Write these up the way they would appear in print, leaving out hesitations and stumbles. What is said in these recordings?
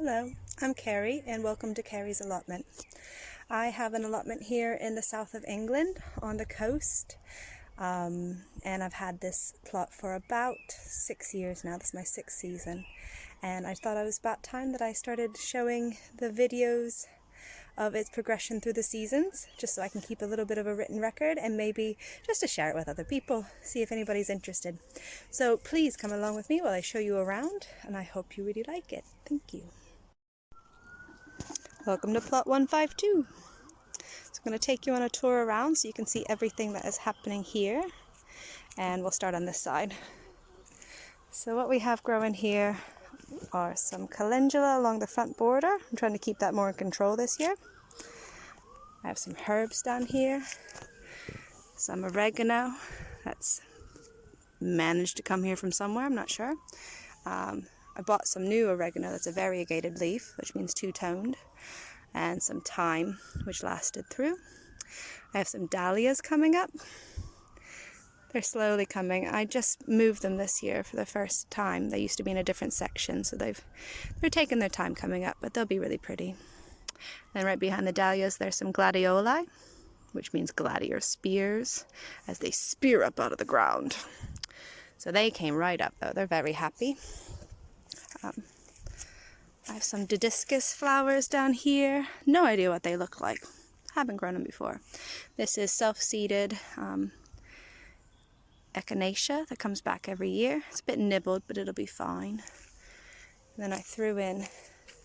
Hello, I'm Carrie and welcome to Carrie's Allotment. I have an allotment here in the south of England on the coast, and I've had this plot for about 6 years now. This is my 6th season, and I thought it was about time that I started showing the videos of its progression through the seasons, just so I can keep a little bit of a written record and maybe just to share it with other people, see if anybody's interested. So please come along with me while I show you around, and I hope you really like it. Thank you. Welcome to plot 152. So I'm going to take you on a tour around so you can see everything that is happening here, and we'll start on this side. So what we have growing here are some calendula along the front border. I'm trying to keep that more in control this year. I have some herbs down here, some oregano that's managed to come here from somewhere, I'm not sure. I bought some new oregano that's a variegated leaf, which means two-toned, and some thyme, which lasted through. I have some dahlias coming up. They're slowly coming. I just moved them this year for the first time. They used to be in a different section, so they're taking their time coming up, but they'll be really pretty. Then right behind the dahlias, there's some gladioli, which means gladiator spears, as they spear up out of the ground. So they came right up, though. They're very happy. I have some dodiscus flowers down here. No idea what they look like. Haven't grown them before. This is self-seeded echinacea that comes back every year. It's a bit nibbled, but it'll be fine. And then I threw in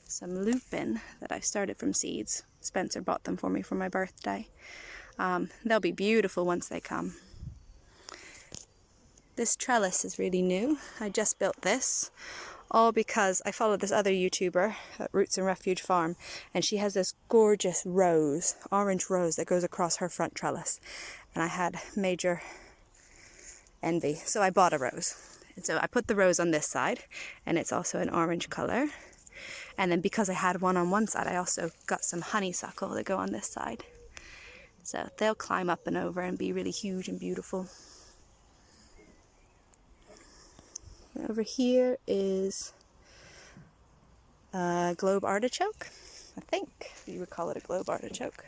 some lupin that I started from seeds. Spencer bought them for me for my birthday. They'll be beautiful once they come. This trellis is really new. I just built this, all because I followed this other YouTuber at Roots and Refuge Farm, and she has this gorgeous rose, orange rose that goes across her front trellis, and I had major envy, so I bought a rose. And so I put the rose on this side, and it's also an orange color. And then because I had one on one side, I also got some honeysuckle that go on this side. So they'll climb up and over and be really huge and beautiful. Over here is a globe artichoke. I think you would call it a globe artichoke.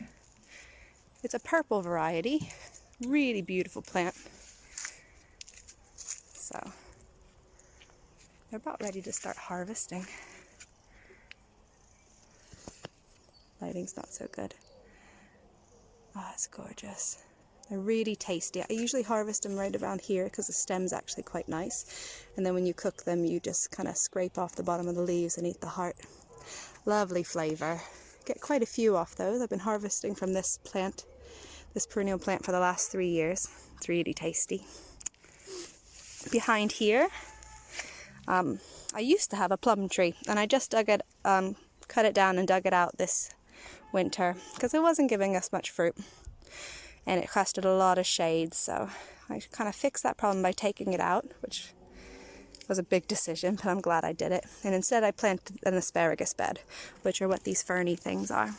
It's a purple variety. Really beautiful plant. So they're about ready to start harvesting. Lighting's not so good. Oh, it's gorgeous. They're really tasty. I usually harvest them right around here because the stem's actually quite nice. And then when you cook them, you just kind of scrape off the bottom of the leaves and eat the heart. Lovely flavor. Get quite a few off those. I've been harvesting from this plant, this perennial plant, for the last 3 years. It's really tasty. Behind here, I used to have a plum tree, and I just dug it, cut it down and dug it out this winter because it wasn't giving us much fruit. And it costed a lot of shade, so I kind of fixed that problem by taking it out, which was a big decision, but I'm glad I did it. And instead I planted an asparagus bed, which are what these ferny things are.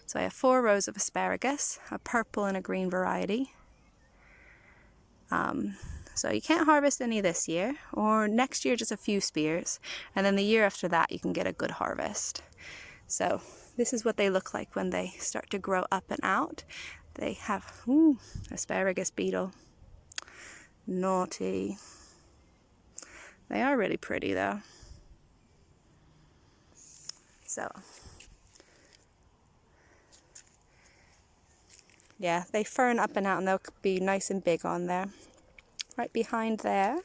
So I have 4 rows of asparagus, a purple and a green variety. So you can't harvest any this year, or next year just a few spears, and then the year after that you can get a good harvest. So this is what they look like when they start to grow up and out. They have, asparagus beetle. Naughty. They are really pretty though. So, yeah, they fern up and out and they'll be nice and big on there. Right behind there,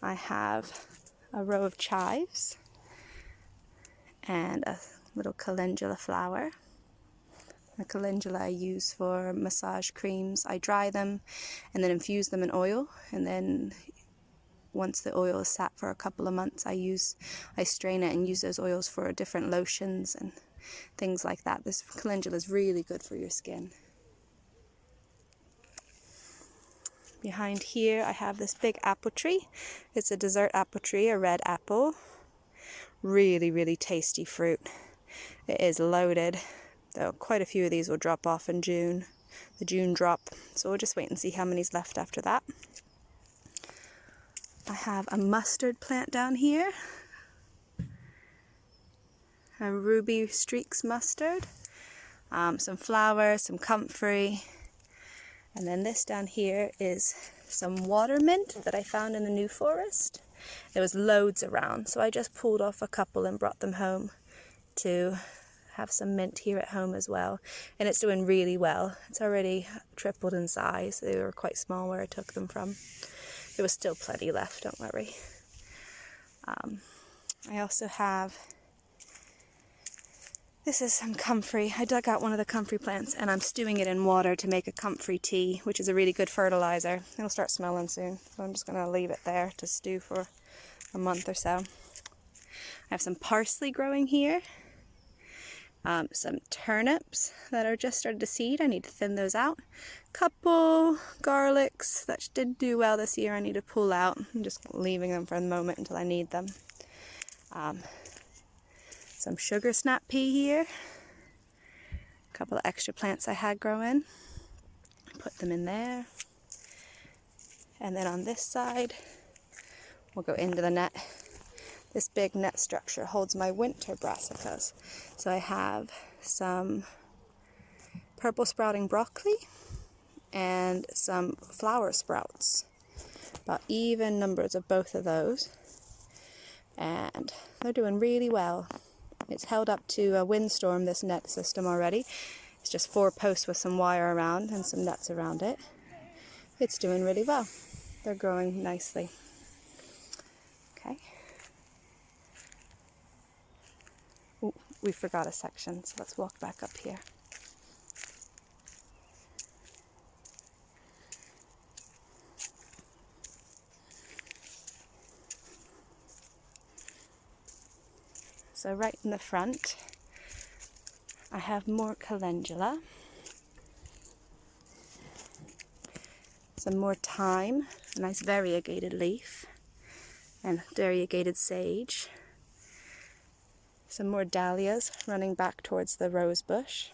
I have a row of chives and a little calendula flower. The calendula I use for massage creams. I dry them and then infuse them in oil, and then once the oil is sat for a couple of months, I strain it and use those oils for different lotions and things like that. This calendula is really good for your skin. Behind here I have this big apple tree. It's a dessert apple tree, a red apple. Really, really tasty fruit. It is loaded, though quite a few of these will drop off in June, the June drop. So we'll just wait and see how many's left after that. I have a mustard plant down here. a ruby streaks mustard, some flowers, some comfrey, and then this down here is some water mint that I found in the New Forest. There was loads around, so I just pulled off a couple and brought them home to have some mint here at home as well. And it's doing really well. It's already tripled in size. They were quite small where I took them from. There was still plenty left, don't worry. I also have, this is some comfrey. I dug out one of the comfrey plants and I'm stewing it in water to make a comfrey tea, which is a really good fertilizer. It'll start smelling soon, so I'm just going to leave it there to stew for a month or so. I have some parsley growing here, some turnips that are just started to seed. I need to thin those out. Couple garlics that did do well this year I need to pull out. I'm just leaving them for the moment until I need them. Some sugar snap pea here. A couple of extra plants I had growing. Put them in there. And then on this side, we'll go into the net. This big net structure holds my winter brassicas. So I have some purple sprouting broccoli and some flower sprouts. About even numbers of both of those. And they're doing really well. It's held up to a windstorm, this net system already. It's just 4 posts with some wire around and some nets around it. It's doing really well. They're growing nicely. Okay. Ooh, we forgot a section, so let's walk back up here. So right in the front, I have more calendula, some more thyme, a nice variegated leaf, and variegated sage, some more dahlias running back towards the rose bush,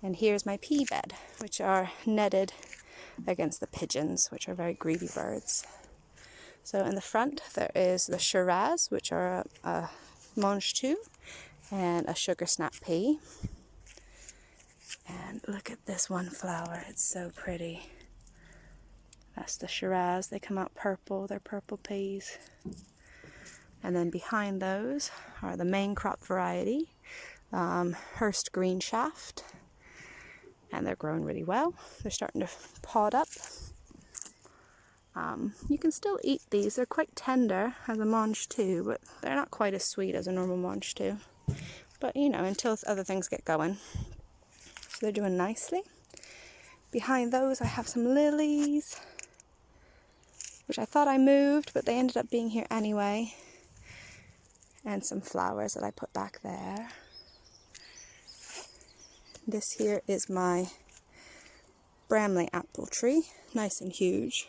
and here's my pea bed, which are netted against the pigeons, which are very greedy birds. So in the front there is the Shiraz, which are a mange tout, and a sugar snap pea. And look at this one flower, it's so pretty. That's the Shiraz. They come out purple, they're purple peas. And then behind those are the main crop variety, Hurst Green Shaft, and they're growing really well. They're starting to pod up. You can still eat these. They're quite tender as a mange tout, but they're not quite as sweet as a normal mange tout. But you know, until other things get going. So they're doing nicely. Behind those I have some lilies, which I thought I moved, but they ended up being here anyway. And some flowers that I put back there. This here is my Bramley apple tree, nice and huge.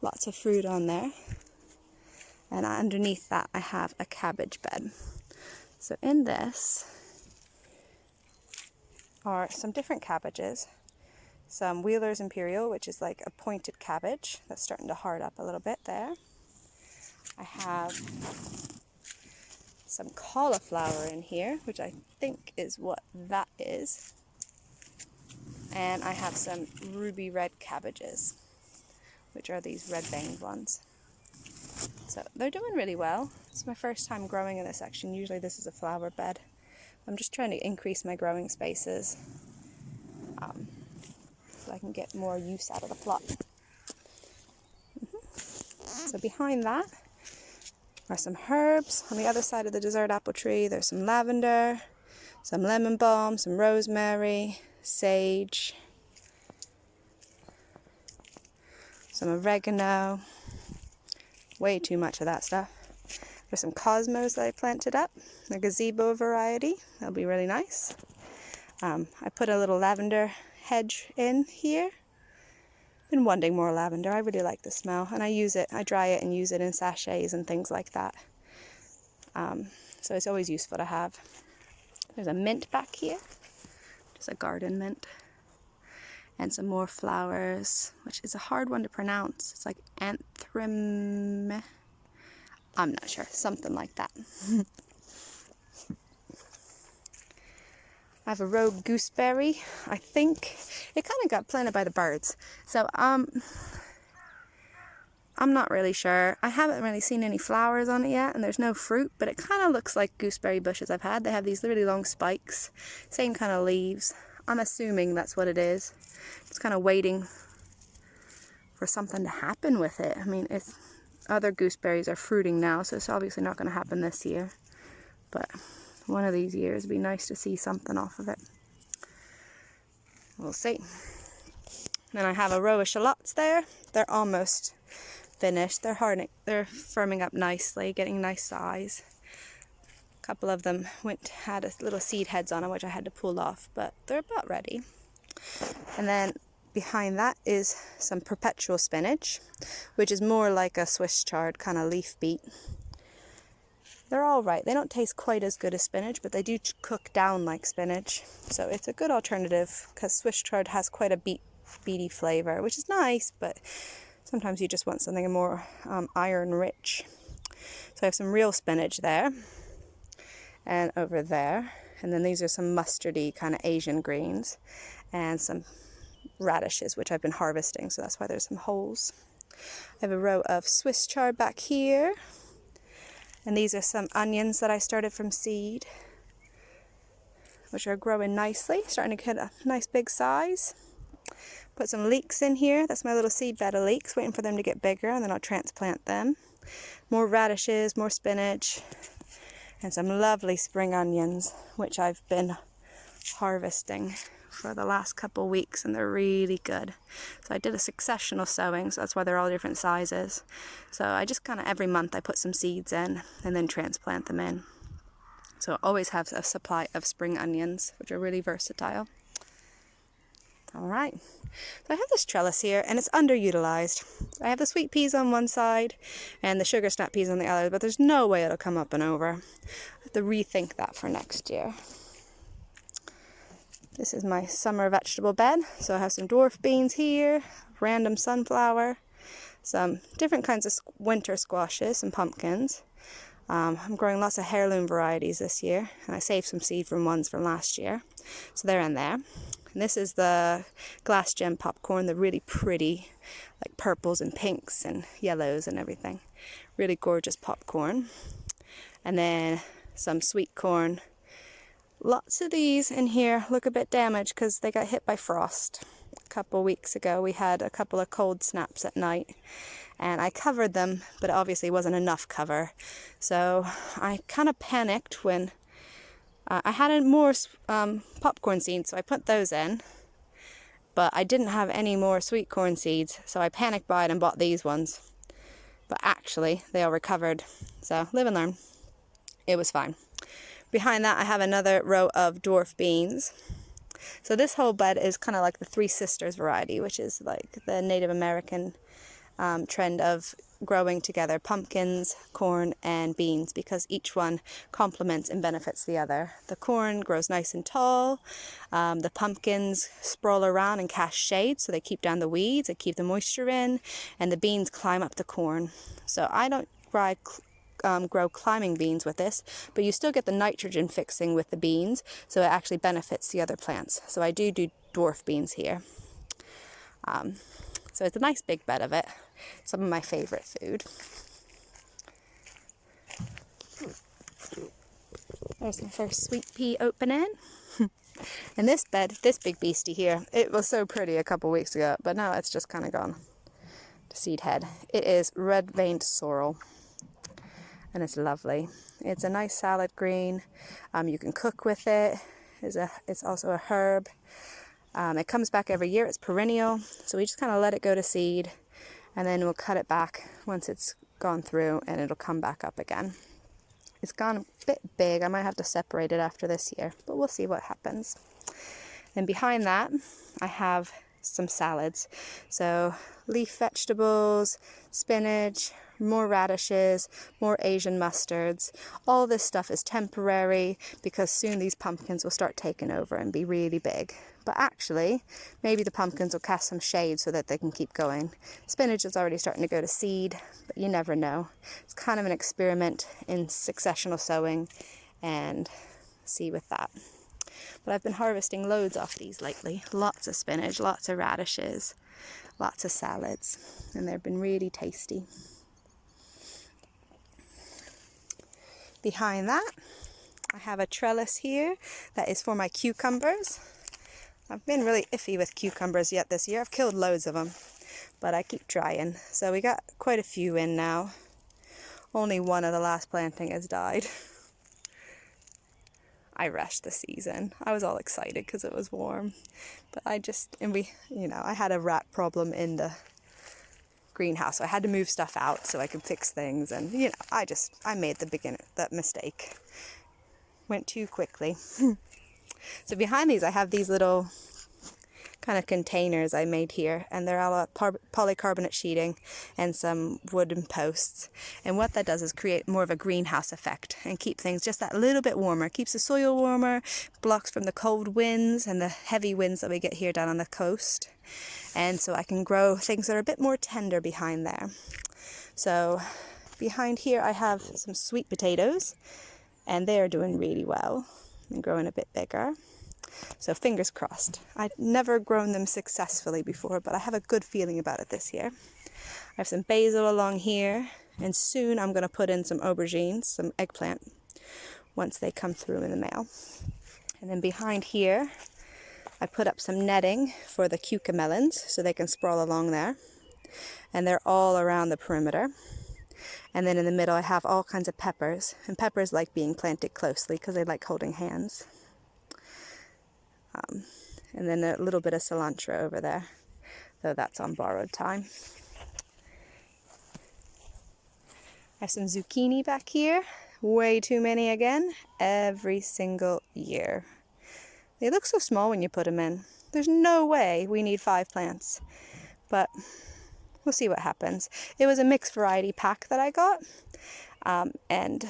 Lots of fruit on there. And underneath that I have a cabbage bed. So in this are some different cabbages. Some Wheeler's Imperial, which is like a pointed cabbage. That's starting to hard up a little bit there. I have some cauliflower in here, which I think is what that is. And I have some ruby red cabbages, which are these red veined ones. So they're doing really well. It's my first time growing in this section. Usually this is a flower bed. I'm just trying to increase my growing spaces so I can get more use out of the plot. So behind that are some herbs. On the other side of the dessert apple tree there's some lavender, some lemon balm, some rosemary, sage, some oregano, way too much of that stuff. There's some cosmos that I planted up, a gazebo variety, that'll be really nice. I put a little lavender hedge in here. Been wanting more lavender, I really like the smell, and I use it, I dry it and use it in sachets and things like that. So it's always useful to have. There's a mint back here, just a garden mint. And some more flowers, which is a hard one to pronounce. It's like anthrym, I'm not sure, something like that. I have a Robe Gooseberry. I think it kind of got planted by the birds. So I'm not really sure. I haven't really seen any flowers on it yet, and there's no fruit, but it kind of looks like gooseberry bushes I've had. They have these really long spikes, same kind of leaves. I'm assuming that's what it is. Just kind of waiting for something to happen with it. I mean, other gooseberries are fruiting now, so it's obviously not going to happen this year. But one of these years, it'd be nice to see something off of it. We'll see. Then I have a row of shallots there. They're almost finished. They're firming up nicely, getting nice size. A couple of them had a little seed heads on them, which I had to pull off, but they're about ready. And then behind that is some Perpetual Spinach, which is more like a Swiss chard kind of leaf beet. They're all right. They don't taste quite as good as spinach, but they do cook down like spinach. So it's a good alternative because Swiss chard has quite a beety flavor, which is nice, but sometimes you just want something more iron rich. So I have some real spinach there and over there. And then these are some mustardy kind of Asian greens and some radishes, which I've been harvesting. So that's why there's some holes. I have a row of Swiss chard back here. And these are some onions that I started from seed, which are growing nicely, starting to get a nice big size. Put some leeks in here. That's my little seed bed of leeks, waiting for them to get bigger, and then I'll transplant them. More radishes, more spinach, and some lovely spring onions, which I've been harvesting for the last couple weeks, and they're really good. So I did a successional sowing, so that's why they're all different sizes. So I just kind of every month I put some seeds in and then transplant them in. So I always have a supply of spring onions, which are really versatile. All right, so I have this trellis here, and it's underutilized. I have the sweet peas on one side and the sugar snap peas on the other, but there's no way it'll come up and over. I have to rethink that for next year. This is my summer vegetable bed. So I have some dwarf beans here, random sunflower, some different kinds of winter squashes, some pumpkins. I'm growing lots of heirloom varieties this year, and I saved some seed from ones from last year. So they're in there. And this is the glass gem popcorn, the really pretty, like purples and pinks and yellows and everything. Really gorgeous popcorn. And then some sweet corn. Lots of these in here look a bit damaged because they got hit by frost. A couple weeks ago we had a couple of cold snaps at night, and I covered them, but it obviously wasn't enough cover. So I kind of panicked when I had more popcorn seeds, so I put those in, but I didn't have any more sweet corn seeds, so I panicked buying and bought these ones. But actually they all recovered, so live and learn. It was fine. Behind that I have another row of dwarf beans. So this whole bed is kind of like the Three Sisters variety, which is like the Native American trend of growing together pumpkins, corn, and beans, because each one complements and benefits the other. The corn grows nice and tall, the pumpkins sprawl around and cast shade, so they keep down the weeds, they keep the moisture in, and the beans climb up the corn. So I don't grow climbing beans with this, but you still get the nitrogen fixing with the beans, so it actually benefits the other plants. So I do dwarf beans here. So it's a nice big bed of it. Some of my favorite food. There's my first sweet pea opening. And this bed, this big beastie here, it was so pretty a couple weeks ago, but now it's just kind of gone to seed head. It is red veined sorrel, and it's lovely. It's a nice salad green. You can cook with it. It's also a herb. It comes back every year. It's perennial, so we just kind of let it go to seed, and then we'll cut it back once it's gone through, and it'll come back up again. It's gone a bit big. I might have to separate it after this year, but we'll see what happens. And behind that, I have some salads. So leaf vegetables, spinach, more radishes, more Asian mustards. All this stuff is temporary because soon these pumpkins will start taking over and be really big. But actually, maybe the pumpkins will cast some shade so that they can keep going. Spinach is already starting to go to seed, but you never know. It's kind of an experiment in successional sowing, and see with that. But I've been harvesting loads off these lately. Lots of spinach, lots of radishes, lots of salads, and they've been really tasty. Behind that, I have a trellis here that is for my cucumbers. I've been really iffy with cucumbers yet this year. I've killed loads of them, but I keep trying. So we got quite a few in now. Only one of the last planting has died. I rushed the season. I was all excited because it was warm, but I had a rat problem in the greenhouse, so I had to move stuff out so I could fix things, and I made that mistake. Went too quickly. So behind these I have these little kind of containers I made here, and they're all polycarbonate sheeting and some wooden posts, and what that does is create more of a greenhouse effect and keep things just that little bit warmer. Keeps the soil warmer, blocks from the cold winds and the heavy winds that we get here down on the coast, and so I can grow things that are a bit more tender behind there. So behind here I have some sweet potatoes, and they're doing really well and growing a bit bigger. So fingers crossed. I've never grown them successfully before, but I have a good feeling about it this year. I have some basil along here, and soon I'm going to put in some aubergines, some eggplant, once they come through in the mail. And then behind here, I put up some netting for the cucamelons so they can sprawl along there. And they're all around the perimeter. And then in the middle I have all kinds of peppers, and peppers like being planted closely because they like holding hands. And then a little bit of cilantro over there, though that's on borrowed time. I have some zucchini back here, way too many again, every single year. They look so small when you put them in. There's no way we need 5 plants, but we'll see what happens. It was a mixed variety pack that I got, and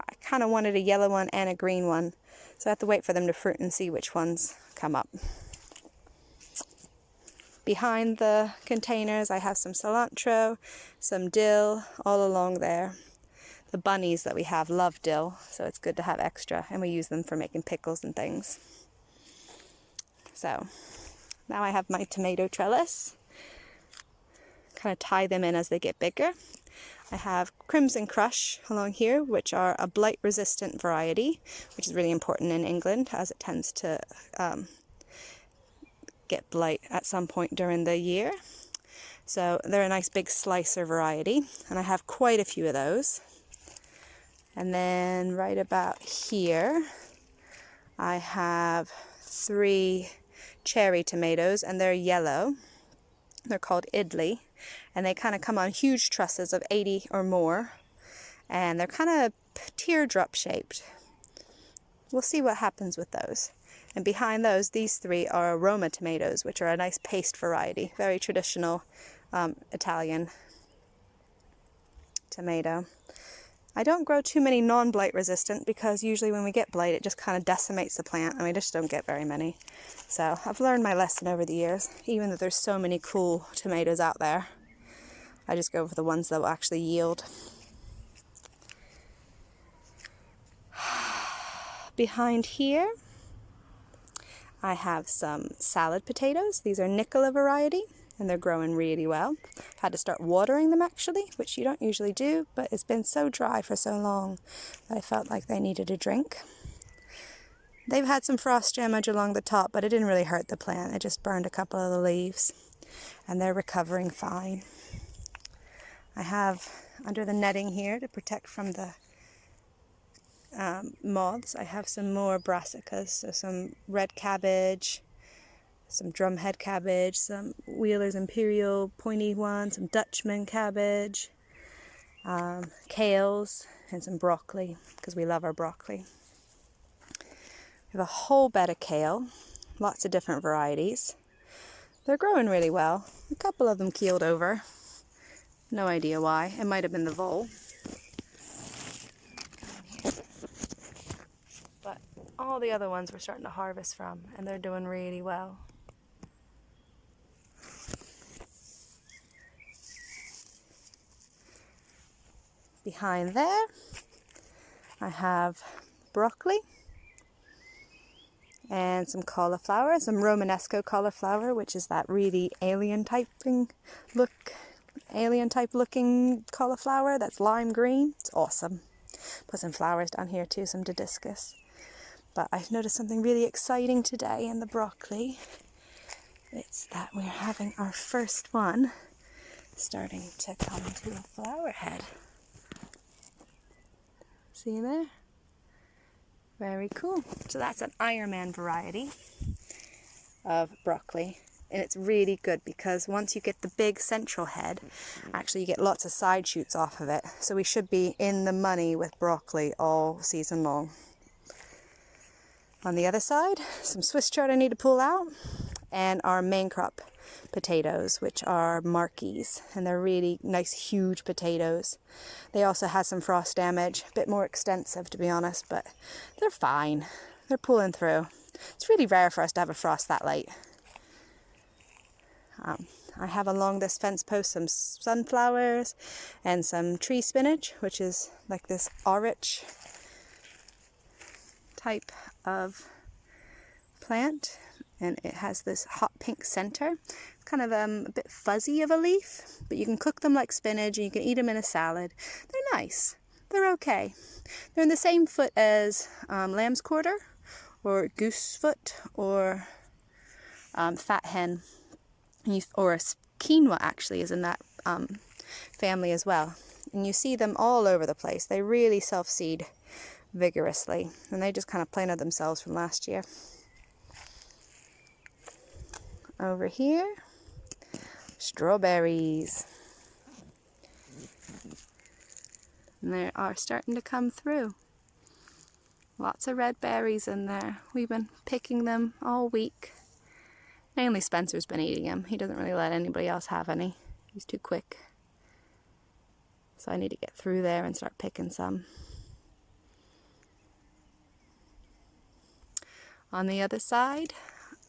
I kind of wanted a yellow one and a green one, so I have to wait for them to fruit and see which ones come up. Behind the containers I have some cilantro, some dill all along there. The bunnies that we have love dill, so it's good to have extra, and we use them for making pickles and things. So now I have my tomato trellis. Kind of tie them in as they get bigger. I have Crimson Crush along here, which are a blight-resistant variety, which is really important in England as it tends to get blight at some point during the year. So they're a nice big slicer variety, and I have quite a few of those. And then right about here, I have 3 cherry tomatoes, and they're yellow. They're called idli, and they kind of come on huge trusses of 80 or more, and they're kind of teardrop shaped. We'll see what happens with those. And behind those, these 3 are Aroma Tomatoes, which are a nice paste variety, very traditional Italian tomato. I don't grow too many non-blight resistant because usually when we get blight it just kind of decimates the plant, and we just don't get very many. So I've learned my lesson over the years. Even though there's so many cool tomatoes out there, I just go for the ones that will actually yield. Behind here I have some salad potatoes. These are Nicola variety, and they're growing really well. Had to start watering them actually, which you don't usually do, but it's been so dry for so long that I felt like they needed a drink. They've had some frost damage along the top, but it didn't really hurt the plant. It just burned a couple of the leaves, and they're recovering fine. I have under the netting here to protect from the moths, I have some more brassicas, so some red cabbage, some drumhead cabbage, some Wheeler's Imperial pointy one, some Dutchman cabbage, kales, and some broccoli, because we love our broccoli. We have a whole bed of kale, lots of different varieties. They're growing really well. A couple of them keeled over. No idea why. It might have been the vole. But all the other ones we're starting to harvest from, and they're doing really well. Behind there, I have broccoli. And some cauliflower, some Romanesco cauliflower, which is that really alien type looking cauliflower that's lime green. It's awesome. Put some flowers down here too, some didiscus. But I've noticed something really exciting today in the broccoli. It's that we're having our first one starting to come to a flower head. See there? Very cool. So that's an Ironman variety of broccoli. And it's really good because once you get the big central head, actually you get lots of side shoots off of it. So we should be in the money with broccoli all season long. On the other side, some Swiss chard I need to pull out, and our main crop potatoes, which are marquises, and they're really nice huge potatoes. They also have some frost damage, a bit more extensive to be honest, but they're fine. They're pulling through. It's really rare for us to have a frost that late. I have along this fence post some sunflowers and some tree spinach, which is like this orange type of plant, and it has this hot pink center. It's kind of a bit fuzzy of a leaf, but you can cook them like spinach and you can eat them in a salad. They're nice. They're okay. They're in the same foot as lamb's quarter or goosefoot or fat hen, or a quinoa actually is in that family as well. And you see them all over the place. They really self-seed vigorously, and they just kind of planted themselves from last year. Over here, strawberries. And they are starting to come through. Lots of red berries in there. We've been picking them all week. Mainly Spencer's been eating them. He doesn't really let anybody else have any. He's too quick. So I need to get through there and start picking some. On the other side,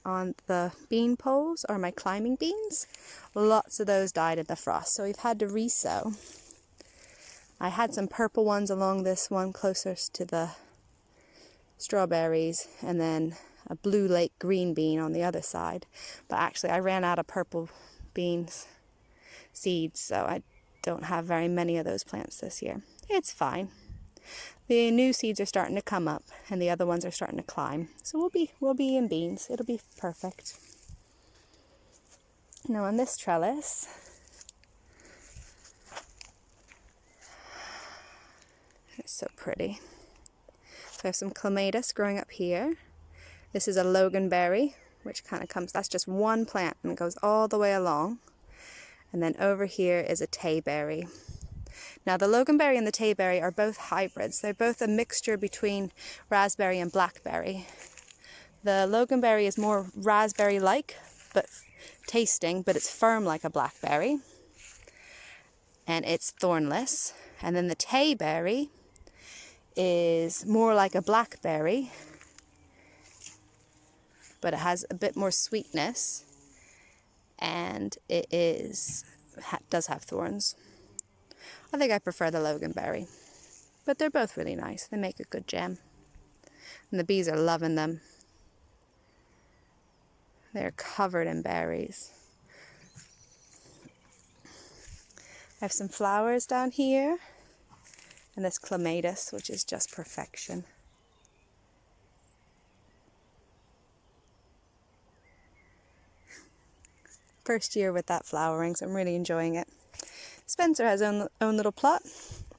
on the bean poles, are my climbing beans. Lots of those died in the frost, so we've had to resow. I had some purple ones along this one closest to the strawberries, and then a blue lake green bean on the other side. But actually I ran out of purple beans seeds, so I don't have very many of those plants this year. It's fine. The new seeds are starting to come up, and the other ones are starting to climb. So we'll be in beans. It'll be perfect. Now on this trellis, it's so pretty. So I have some Clematis growing up here. This is a Logan Berry, which kind of comes, that's just one plant and it goes all the way along. And then over here is a Tayberry. Now the Logan Berry and the Tayberry are both hybrids. They're both a mixture between raspberry and blackberry. The Logan Berry is more raspberry-like, but tasting, but it's firm like a blackberry. And it's thornless. And then the Tayberry is more like a blackberry, but it has a bit more sweetness, and it does have thorns. I think I prefer the Logan Berry, but they're both really nice. They make a good jam, and the bees are loving them. They're covered in berries. I have some flowers down here, and this Clematis, which is just perfection. First year with that flowering, so I'm really enjoying it. Spencer has his own little plot,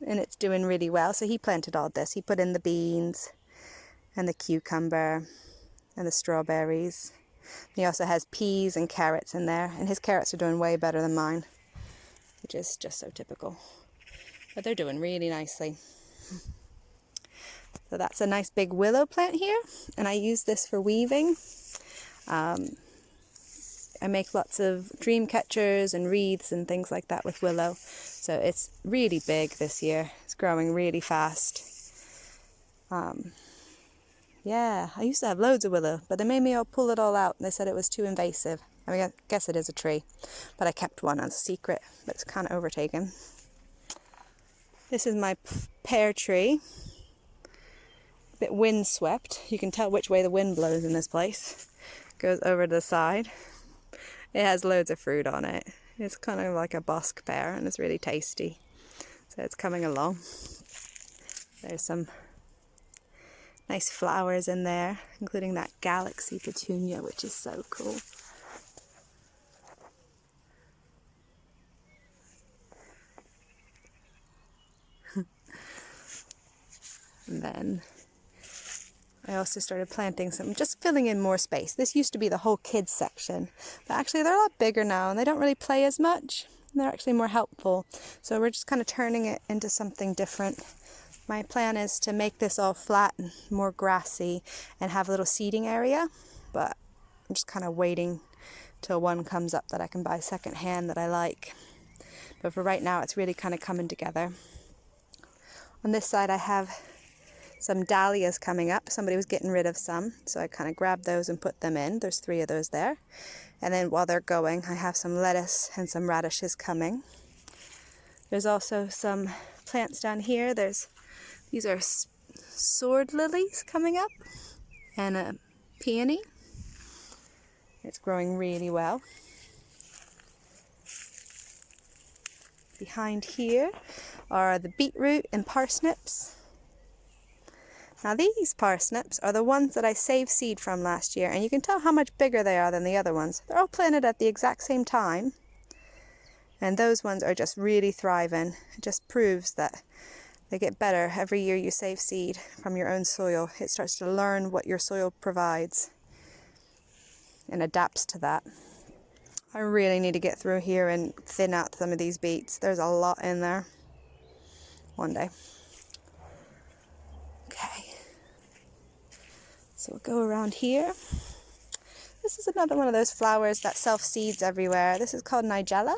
and it's doing really well. So he planted all this. He put in the beans and the cucumber and the strawberries. He also has peas and carrots in there, and his carrots are doing way better than mine, which is just so typical. But they're doing really nicely. So that's a nice big willow plant here, and I use this for weaving. I make lots of dream catchers and wreaths and things like that with willow. So it's really big this year. It's growing really fast. Yeah, I used to have loads of willow, but they made me all pull it all out, and they said it was too invasive. I mean, I guess it is a tree, but I kept one as a secret, but it's kind of overtaken. This is my pear tree. bit windswept. You can tell which way the wind blows in this place. Goes over to the side. It has loads of fruit on it. It's kind of like a bosque pear and it's really tasty. So it's coming along. There's some nice flowers in there, including that Galaxy petunia, which is so cool. And then I also started planting some, just filling in more space. This used to be the whole kids section, but actually they're a lot bigger now and they don't really play as much. They're actually more helpful. So we're just kind of turning it into something different. My plan is to make this all flat and more grassy and have a little seating area, but I'm just kind of waiting till one comes up that I can buy secondhand that I like. But for right now, it's really kind of coming together. On this side, I have some Dahlias coming up. Somebody was getting rid of some, so I kind of grabbed those and put them in. There's 3 of those there. And then while they're going, I have some lettuce and some radishes coming. There's also some plants down here. These are sword lilies coming up and a peony. It's growing really well. Behind here are the beetroot and parsnips. Now these parsnips are the ones that I saved seed from last year, and you can tell how much bigger they are than the other ones. They're all planted at the exact same time, and those ones are just really thriving. It just proves that they get better every year you save seed from your own soil. It starts to learn what your soil provides and adapts to that. I really need to get through here and thin out some of these beets. There's a lot in there. One day. Okay. So we'll go around here. This is another one of those flowers that self-seeds everywhere. This is called Nigella,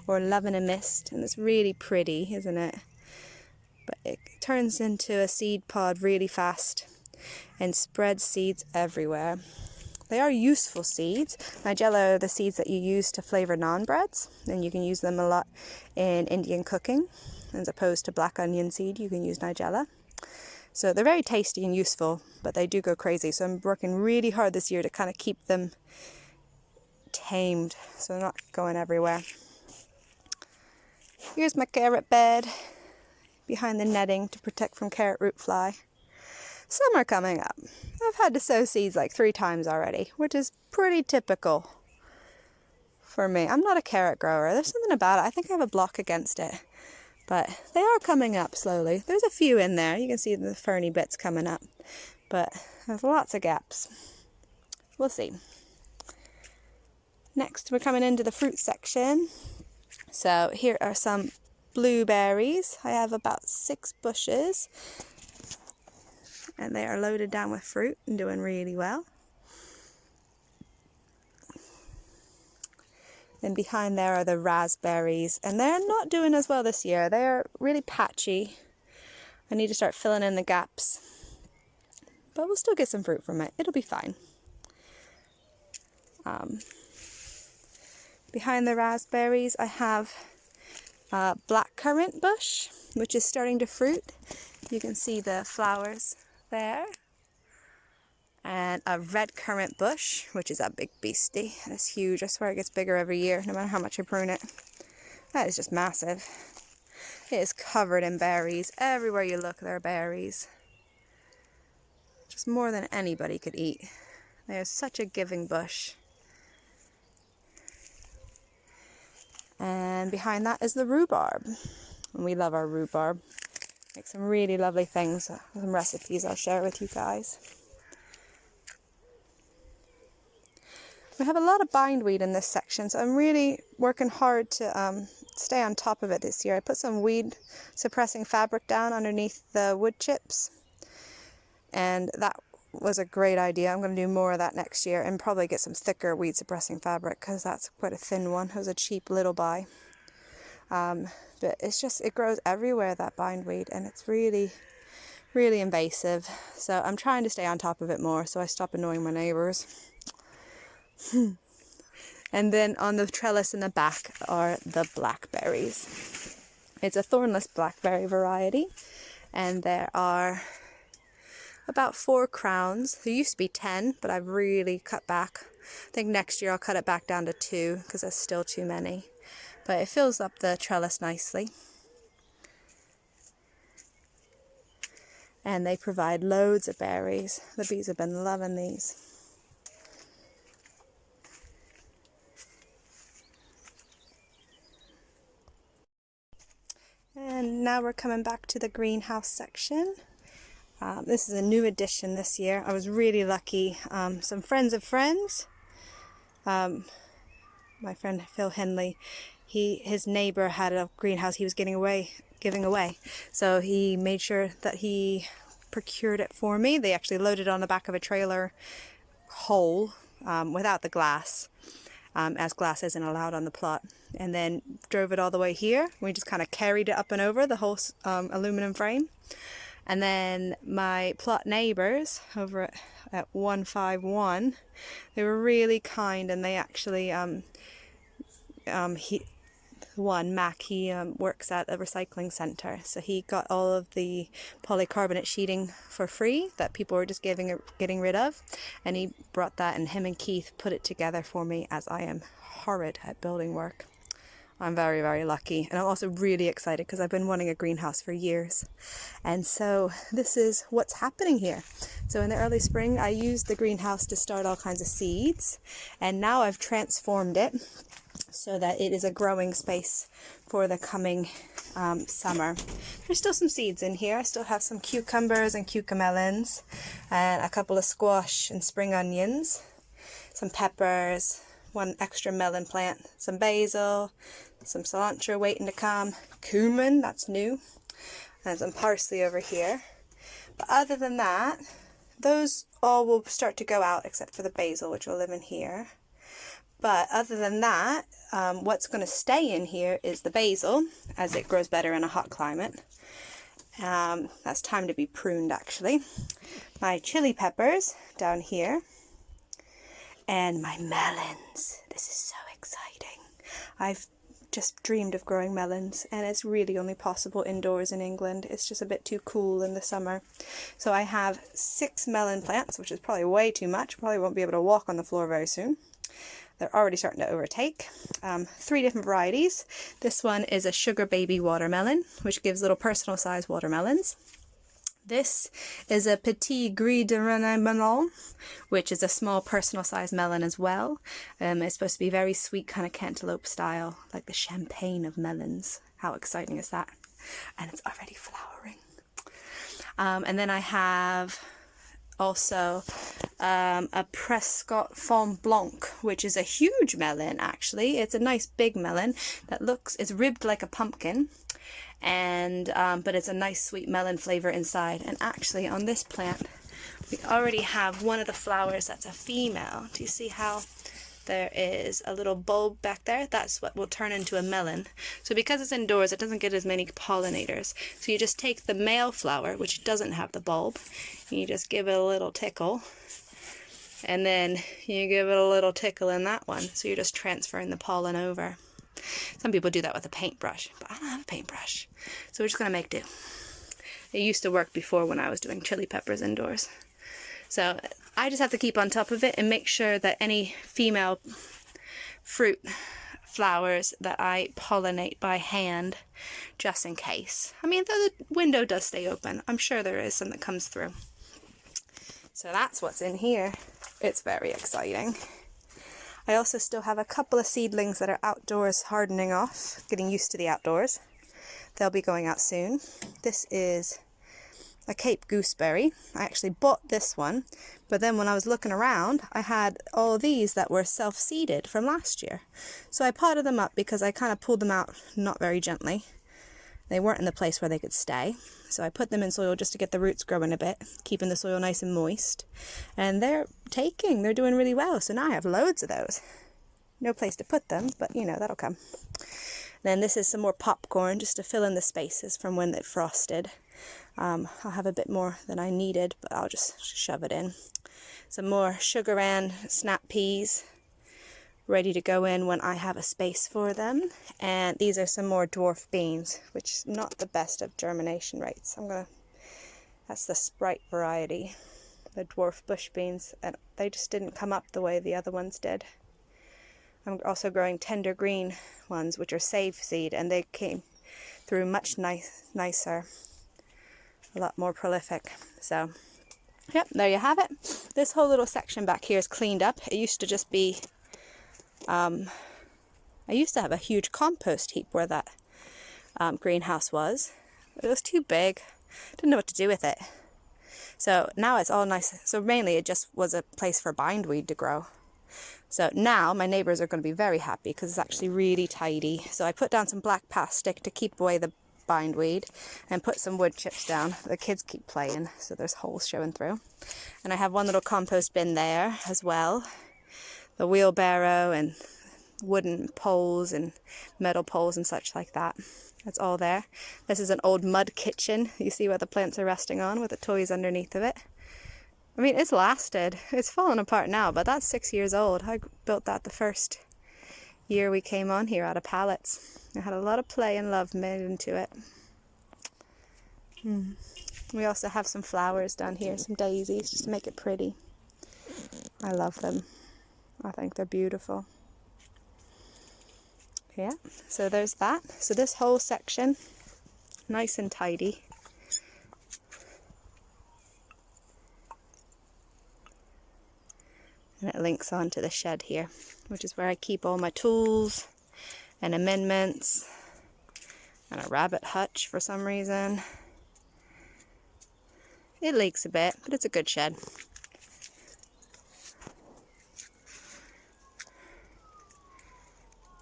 or Love in a Mist, and it's really pretty, isn't it? But it turns into a seed pod really fast and spreads seeds everywhere. They are useful seeds. Nigella are the seeds that you use to flavor naan breads, and you can use them a lot in Indian cooking. As opposed to black onion seed, you can use Nigella. So they're very tasty and useful, but they do go crazy. So I'm working really hard this year to kind of keep them tamed, so they're not going everywhere. Here's my carrot bed behind the netting to protect from carrot root fly. Summer coming up. I've had to sow seeds like 3 times already, which is pretty typical for me. I'm not a carrot grower. There's something about it. I think I have a block against it. But they are coming up slowly. There's a few in there. You can see the ferny bits coming up. But there's lots of gaps. We'll see. Next, we're coming into the fruit section. So here are some blueberries. I have about 6 bushes. And they are loaded down with fruit and doing really well. Then behind there are the raspberries, and they're not doing as well this year. They're really patchy. I need to start filling in the gaps, but we'll still get some fruit from it. It'll be fine. Behind the raspberries, I have a black currant bush, which is starting to fruit. You can see the flowers there. And a red currant bush, which is a big beastie. It's huge. I swear it gets bigger every year, no matter how much I prune it. That is just massive. It is covered in berries. Everywhere you look, there are berries. Just more than anybody could eat. There's such a giving bush. And behind that is the rhubarb. And we love our rhubarb. Make some really lovely things. Some recipes I'll share with you guys. We have a lot of bindweed in this section, so I'm really working hard to stay on top of it this year. I put some weed suppressing fabric down underneath the wood chips, and that was a great idea. I'm going to do more of that next year and probably get some thicker weed suppressing fabric because that's quite a thin one. It was a cheap little buy. But it's just, it grows everywhere, that bindweed, and it's really, really invasive. So I'm trying to stay on top of it more so I stop annoying my neighbors. And then on the trellis in the back are the blackberries. It's a thornless blackberry variety, and there are about 4 crowns. There used to be 10, but I've really cut back. I think next year I'll cut it back down to 2 because that's still too many. But it fills up the trellis nicely. And they provide loads of berries. The bees have been loving these. And now we're coming back to the greenhouse section. This is a new addition this year. I was really lucky. Some friends of friends, my friend Phil Henley, his neighbor had a greenhouse he was giving away. So he made sure that he procured it for me. They actually loaded it on the back of a trailer whole, without the glass, as glass isn't allowed on the plot, and then drove it all the way here. We just kind of carried it up and over the whole aluminum frame. And then my plot neighbors over at 151, they were really kind, and they actually, Mac, he works at a recycling center, so he got all of the polycarbonate sheeting for free that people were just getting rid of, and he brought that, and him and Keith put it together for me, as I am horrid at building work. I'm very, very lucky, and I'm also really excited because I've been wanting a greenhouse for years. And so this is what's happening here. So in the early spring I used the greenhouse to start all kinds of seeds, and now I've transformed it so that it is a growing space for the coming summer. There's still some seeds in here. I still have some cucumbers and cucamelons, and a couple of squash and spring onions, some peppers, 1 extra melon plant, some basil, some cilantro waiting to come, cumin, that's new, and some parsley over here. But other than that, those all will start to go out except for the basil, which will live in here. But other than that, what's going to stay in here is the basil, as it grows better in a hot climate. That's time to be pruned, actually. My chili peppers down here. And my melons. This is so exciting. I've just dreamed of growing melons, and it's really only possible indoors in England. It's just a bit too cool in the summer. So I have 6 melon plants, which is probably way too much. Probably won't be able to walk on the floor very soon. They're already starting to overtake. 3 different varieties. This one is a sugar baby watermelon, which gives little personal size watermelons. This is a Petit Gris de Melon, which is a small personal size melon as well. It's supposed to be very sweet, kind of cantaloupe style, like the champagne of melons. How exciting is that? And it's already flowering. And then I have also a Prescott Fond Blanc, which is a huge melon, actually. It's a nice big melon that it's ribbed like a pumpkin. And but it's a nice sweet melon flavor inside. And actually on this plant we already have one of the flowers that's a female. Do you see how there is a little bulb back there? That's what will turn into a melon. So because it's indoors, it doesn't get as many pollinators. So you just take the male flower, which doesn't have the bulb, and you just give it a little tickle, and then you give it a little tickle in that one. So you're just transferring the pollen over. Some people do that with a paintbrush, but I don't have a paintbrush, so we're just going to make do. It used to work before when I was doing chili peppers indoors. So I just have to keep on top of it and make sure that any female fruit flowers that I pollinate by hand, just in case. I mean, though the window does stay open, I'm sure there is some that comes through. So that's what's in here. It's very exciting. I also still have a couple of seedlings that are outdoors hardening off, getting used to the outdoors. They'll be going out soon. This is a Cape Gooseberry. I actually bought this one, but then when I was looking around, I had all these that were self-seeded from last year. So I potted them up because I kind of pulled them out not very gently. They weren't in the place where they could stay. So I put them in soil just to get the roots growing a bit, keeping the soil nice and moist. And they're doing really well. So now I have loads of those. No place to put them, but you know, that'll come. Then this is some more popcorn just to fill in the spaces from when it frosted. I'll have a bit more than I needed, but I'll just shove it in. Some more sugar and snap peas, ready to go in when I have a space for them. And these are some more dwarf beans, which is not the best of germination rates. That's the Sprite variety, the dwarf bush beans, and they just didn't come up the way the other ones did. I'm also growing tender green ones, which are save seed, and they came through much nicer, a lot more prolific. So, yep, there you have it. This whole little section back here is cleaned up. It used to just be, I used to have a huge compost heap where that greenhouse was. It was too big. Didn't know what to do with it. So now it's all nice. So mainly it just was a place for bindweed to grow. So now my neighbours are going to be very happy because it's actually really tidy. So I put down some black plastic to keep away the bindweed and put some wood chips down. The kids keep playing, so there's holes showing through. And I have one little compost bin there as well. The wheelbarrow and wooden poles and metal poles and such like that. That's all there. This is an old mud kitchen. You see where the plants are resting on with the toys underneath of it. I mean, it's lasted. It's fallen apart now, but that's 6 years old. I built that the first year we came on here out of pallets. It had a lot of play and love made into it. We also have some flowers down here, some daisies, just to make it pretty. I love them. I think they're beautiful. Yeah, so there's that. So this whole section, nice and tidy. And it links on to the shed here, which is where I keep all my tools and amendments and a rabbit hutch for some reason. It leaks a bit, but it's a good shed.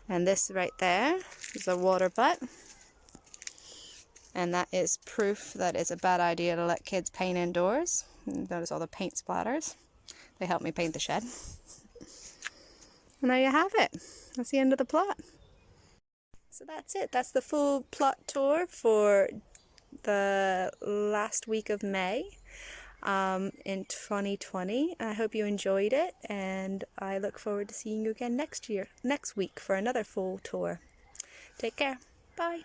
And this right there is a water butt. And that is proof that it's a bad idea to let kids paint indoors. Notice all the paint splatters. They helped me paint the shed. And there you have it. That's the end of the plot. So that's it. That's the full plot tour for the last week of May in 2020. I hope you enjoyed it, and I look forward to seeing you again next week for another full tour. Take care. Bye.